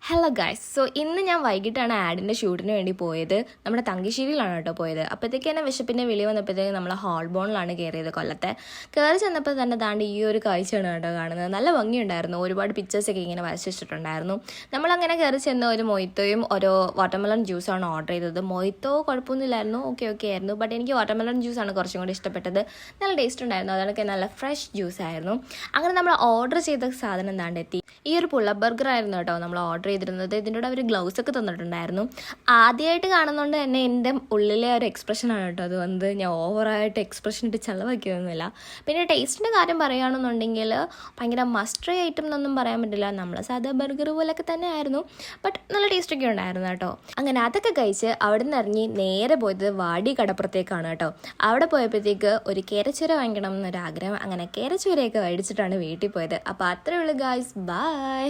Hello guys. So ഇന്ന് ഞാൻ വൈകിട്ടാണ് ആഡിൻ്റെ ഷൂട്ടിന് വേണ്ടി പോയത്. നമ്മുടെ തങ്കശ്ശേരിയിലാണ് കേട്ടോ പോയത്. അപ്പോഴത്തേക്ക് തന്നെ വിശപ്പിൻ്റെ വിളി വന്നപ്പോഴത്തേക്ക് നമ്മൾ ഹോൾബോണിലാണ് കയറിയത് കൊല്ലത്തെ. കയറി ചെന്നപ്പോൾ തന്നെ താണ്ട് ഈ ഒരു കാഴ്ചയാണ് കേട്ടോ കാണുന്നത്. നല്ല ഭംഗിയുണ്ടായിരുന്നു. ഒരുപാട് പിക്ചേഴ്സൊക്കെ ഇങ്ങനെ വരച്ച് വെച്ചിട്ടുണ്ടായിരുന്നു. നമ്മളങ്ങനെ കയറി ചെന്ന് ഒരു മൊയ്ത്തോയും ഒരു വാട്ടർമെലൺ ജ്യൂസാണ് ഓർഡർ ചെയ്തത്. മൊയ്ത്തോ കുഴപ്പമൊന്നുമില്ലായിരുന്നു, ഓക്കെ ആയിരുന്നു. ബട്ട് എനിക്ക് വാട്ടർമെലൺ ജ്യൂസാണ് കുറച്ചും കൂടി ഇഷ്ടപ്പെട്ടത്. നല്ല ടേസ്റ്റ് ഉണ്ടായിരുന്നു. അതൊക്കെ നല്ല ഫ്രഷ് ജ്യൂസ് ആയിരുന്നു. അങ്ങനെ നമ്മൾ ഓർഡർ ചെയ്ത സാധനം എന്താണ്ട് എത്തി. ഈ ഒരു പുള്ള ബർഗർ ആയിരുന്നു കേട്ടോ നമ്മൾ ഓർഡർ ചെയ്തിരുന്നത്. ഇതിൻ്റെ കൂടെ അവർ ഗ്ലൗസ് ഒക്കെ തന്നിട്ടുണ്ടായിരുന്നു. ആദ്യമായിട്ട് കാണുന്നതുകൊണ്ട് തന്നെ എൻ്റെ ഉള്ളിലെ ഒരു എക്സ്പ്രഷനാണ് കേട്ടോ അത് വന്നത്. ഞാൻ ഓവറായിട്ട് എക്സ്പ്രഷൻ ഇട്ട് ചെലവാക്കിയൊന്നുമില്ല. പിന്നെ ടേസ്റ്റിൻ്റെ കാര്യം പറയുകയാണെന്നുണ്ടെങ്കിൽ ഭയങ്കര മസ്റ്ററി ഐറ്റം എന്നൊന്നും പറയാൻ പറ്റില്ല. നമ്മളെ സാധാ ബർഗർ പോലൊക്കെ തന്നെ ആയിരുന്നു. ബട്ട് നല്ല ടേസ്റ്റൊക്കെ ഉണ്ടായിരുന്നു കേട്ടോ. അങ്ങനെ അതൊക്കെ കഴിച്ച് അവിടെ നിന്ന് ഇറങ്ങി നേരെ പോയത് വാടി കടപ്പുറത്തേക്കാണ് കേട്ടോ. അവിടെ പോയപ്പോഴത്തേക്ക് ഒരു കേരച്ചുര വാങ്ങിക്കണം എന്നൊരാഗ്രഹം. അങ്ങനെ കേരച്ചുരയൊക്കെ മേടിച്ചിട്ടാണ് വീട്ടിൽ പോയത്. അപ്പോൾ അത്രയേ ഉള്ളൂ ഗായ്സ്. ബൈ.